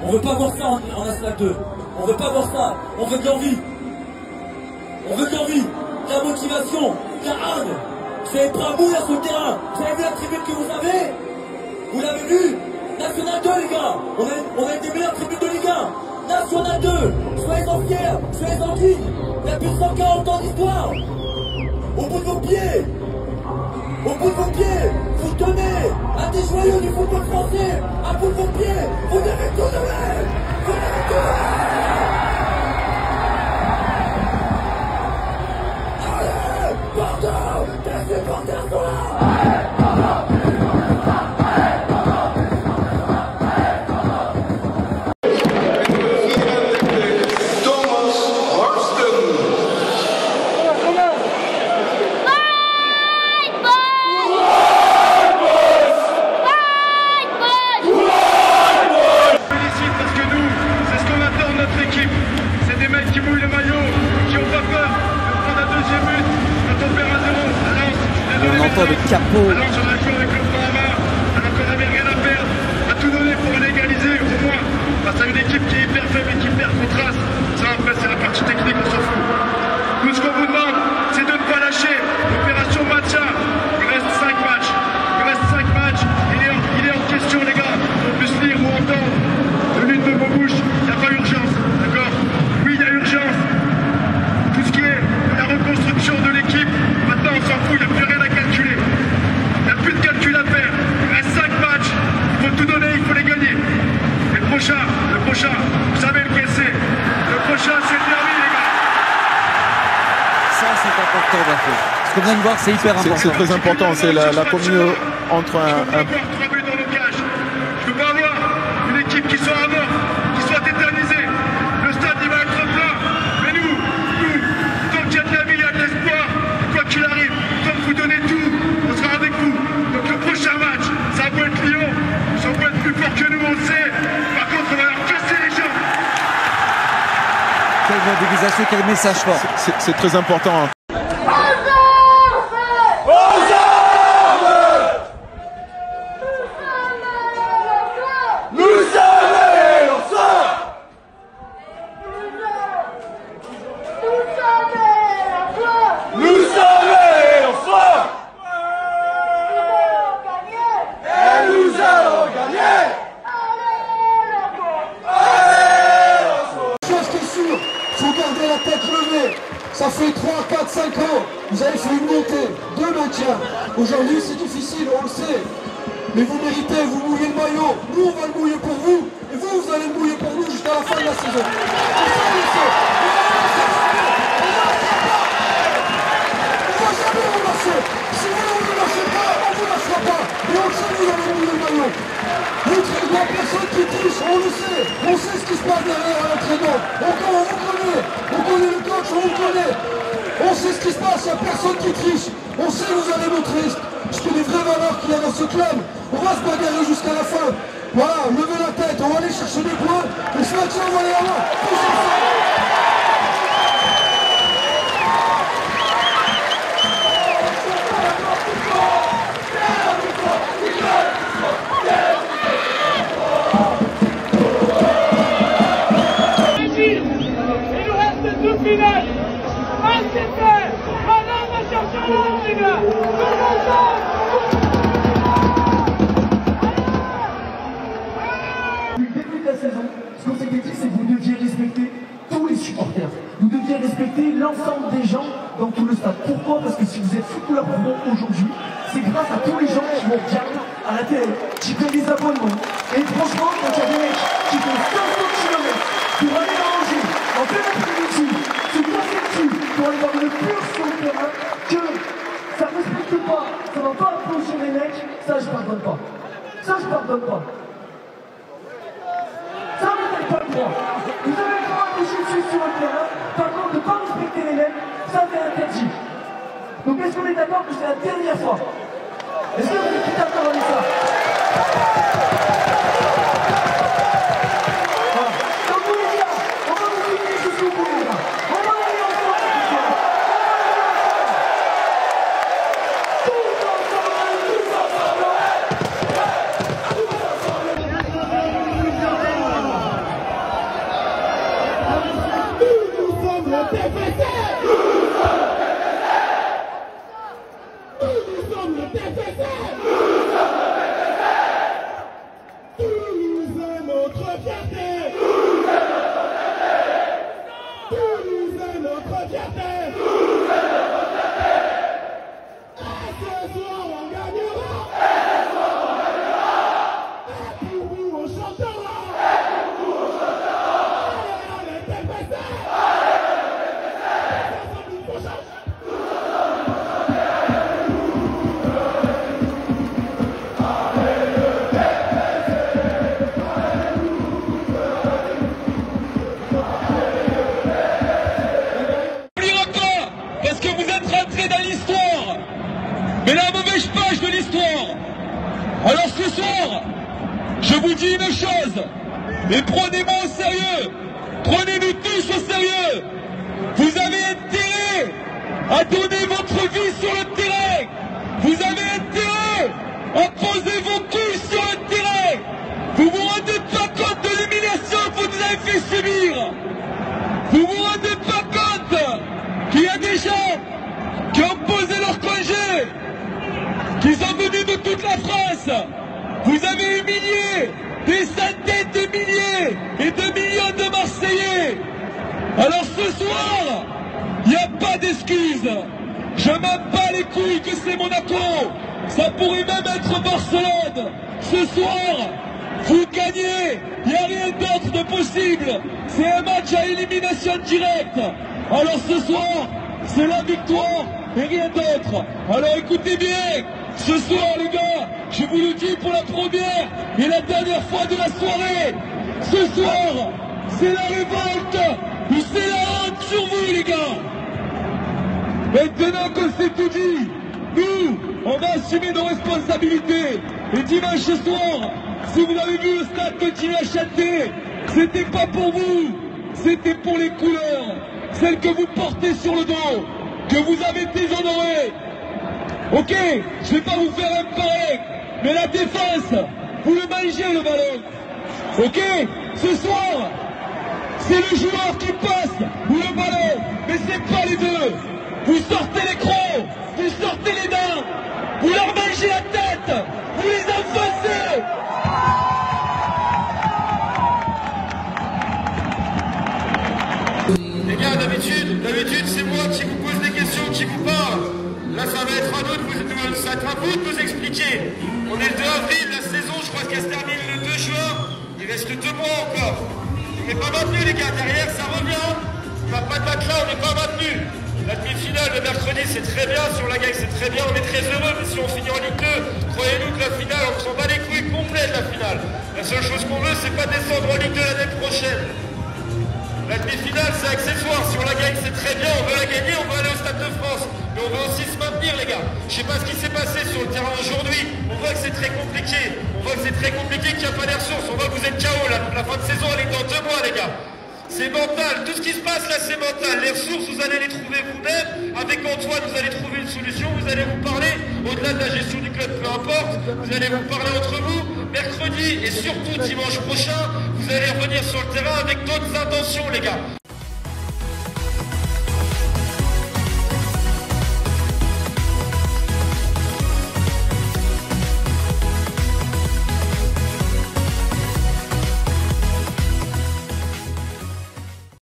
On veut pas voir ça en National 2. On veut pas voir ça. On veut de l'envie. On veut de l'envie, de la motivation, de la hargne. Vous avez pas à mourir sur le terrain. Vous avez vu la tribune que vous avez? Vous l'avez vu? National 2, les gars. On a une des meilleures tribunes de Ligue 1. National 2. Soyez-en fiers. Soyez-en dignes. Il y a plus de 140 ans d'histoire. Au bout de vos pieds. Au bout de vos pieds, vous tenez un des joyaux du football français. À bout de vos pieds, vous devez tout donner. Vous devez tout donner. Allez, Bordeaux, tes supporters sont là. De capot. Alors on a joué avec le bras en main, alors qu'on n'avait rien à perdre, à tout donner pour l'égaliser au moins, face à une équipe qui est hyper faible et qui perd contraste. Ça après c'est la partie technique, on s'en fout. Nous ce qu'on vous demande, c'est de ne pas lâcher. Opération maintien, il reste 5 matchs. Il reste 5 matchs, il est en question les gars. On peut se lire ou entendre de l'une de vos bouches, il n'y a pas urgence, d'accord? Oui il y a urgence. Tout ce qui est la reconstruction de l'équipe, maintenant on s'en fout, il n'y a plus rien à calculer. Il n'y a plus de calcul à faire. Il reste 5 matchs. Il faut tout donner, il faut les gagner. Et le prochain, vous savez lequel c'est. Le prochain, c'est le derby, les gars. Ça, c'est important, Bafo. Ce qu'on vient de voir, c'est hyper important. C'est très important. C'est la communion entre un... Je ne peux pas avoir 3 buts dans le cage. Je ne peux pas avoir une équipe qui soit à mort, qui soit éternisée. Le stade, il va être plein. Mais nous, tant qu'il y a de la vie, il y a de l'espoir. Quoi qu'il arrive, tant que vous donnez tout, on sera avec vous. Donc le prochain match, ça va être Lyon. Ça va être plus fort que nous, on le sait. Par contre, on va leur casser les jambes. Quelle mobilisation, quel message fort. C'est très important. Ça fait 3, 4, 5 ans, vous avez fait une montée, 2 maintiens. Aujourd'hui c'est difficile, on le sait. Mais vous méritez, vous mouillez le maillot. Nous on va le mouiller pour vous. Et vous, vous allez le mouiller pour nous jusqu'à la fin de la saison. Et ça on le sait. On va jamais vous lâcher. Si vous ne vous lâchez pas, on ne vous lâchera pas. Et on le sait, vous allez mouiller le maillot. Il n'y a personne qui triche, on le sait. On sait ce qui se passe derrière à l'entraînement. On vous connaît. On connaît le coach, on vous connaît. On sait ce qui se passe, il n'y a personne qui triche. On sait vous allez montrer ce que les vraies valeurs qu'il y a dans ce club. On va se bagarrer jusqu'à la fin. Voilà, levez la tête, on va aller chercher des points. Et ce matin, on va aller avant. L'ensemble des gens dans tout le stade. Pourquoi? Parce que si vous êtes footballeur pro aujourd'hui, c'est grâce à tous les gens qui vous regardent à la télé, qui paient des abonnements. Et franchement, quand il y a des mecs qui font 500 km pour aller manger en plein après-midi, se casser le cul pour aller voir le pur sur le terrain, que ça ne respecte pas, ça ne va pas approcher les mecs, ça je pardonne pas. Ça je pardonne pas. Ça vous n'avez pas le droit. Vous avez le droit de bouger dessus sur le terrain. Par contre, de ne pas respecter les mecs, ça fait interdit. Donc est-ce qu'on est d'accord que c'est la dernière fois? Est-ce que vous êtes d'accord avec ça? Voilà. Donc vous les gars, on va vous finir jusqu'au bout les gars. On va aller ensemble avec ça. Tous ensemble. notre fierté. Toulouse est notre fierté. Et ce soir on gagnera. Et pour vous on chantera. Allez, TPC. Samedi prochain. Parce que vous êtes rentrés dans l'histoire, mais la mauvaise page de l'histoire. Alors ce soir, je vous dis une chose, et prenez-moi au sérieux, prenez-nous tous au sérieux. Vous avez intérêt à donner votre vie sur le terrain. Vous avez intérêt à poser vos couilles sur le terrain. Vous vous rendez pas compte de l'humiliation que vous nous avez fait subir. Vous vous rendez pas compte qu'il y a des gens qui ont posé leur congé, qui sont venus de toute la France. Vous avez humilié des centaines de milliers et de millions de Marseillais. Alors ce soir, il n'y a pas d'excuses. Je m'en bats les couilles que c'est Monaco. Ça pourrait même être Barcelone. Ce soir, vous gagnez. Il n'y a rien d'autre de possible. C'est un match à élimination directe. Alors ce soir, c'est la victoire et rien d'autre. Alors écoutez bien, ce soir les gars, je vous le dis pour la première et la dernière fois de la soirée, ce soir, c'est la révolte ou c'est la honte sur vous les gars. Maintenant que c'est tout dit, nous, on va assumer nos responsabilités. Et dimanche soir, si vous avez vu le stade continuer à chanter, c'était pas pour vous, c'était pour les couleurs. Celle que vous portez sur le dos, que vous avez déshonorée. Ok, je vais pas vous faire un pareil, mais la défense, vous le mangez le ballon. Ok, ce soir, c'est le joueur qui passe ou le ballon, mais c'est pas les deux. Vous sortez les crocs, vous sortez les dents, vous leur mangez la tête, vous les enfoncez. Les gars, d'habitude, c'est moi qui vous pose des questions, qui vous parle. Là, ça va être à vous de nous expliquer. On est le 2 avril, la saison, je crois qu'elle se termine le 2 juin. Il reste 2 mois encore. On n'est pas maintenu, les gars. Derrière, ça revient. On n'a pas de matelas, on n'est pas maintenu. La demi-finale, le mercredi, c'est très bien. Si on la gagne, c'est très bien. On est très heureux. Mais si on finit en Ligue 2, croyez-nous que la finale, on s'en bat les couilles complètes, la finale. La seule chose qu'on veut, c'est pas descendre en Ligue 2 l'année prochaine. La demi-finale, c'est accessoire. Si on la gagne, c'est très bien. On veut la gagner, on veut aller au Stade de France. Mais on veut aussi se maintenir, les gars. Je sais pas ce qui s'est passé sur le terrain aujourd'hui. On voit que c'est très compliqué. On voit que c'est très compliqué, qu'il n'y a pas de ressources. On voit que vous êtes KO. La fin de saison, elle est dans 2 mois, les gars. C'est mental. Tout ce qui se passe là, c'est mental. Les ressources, vous allez les trouver vous-même. Avec Antoine, vous allez trouver une solution. Vous allez vous parler. Au-delà de la gestion du club, peu importe. Vous allez vous parler entre vous. Mercredi et surtout dimanche prochain, vous allez revenir sur le terrain avec d'autres intentions, les gars.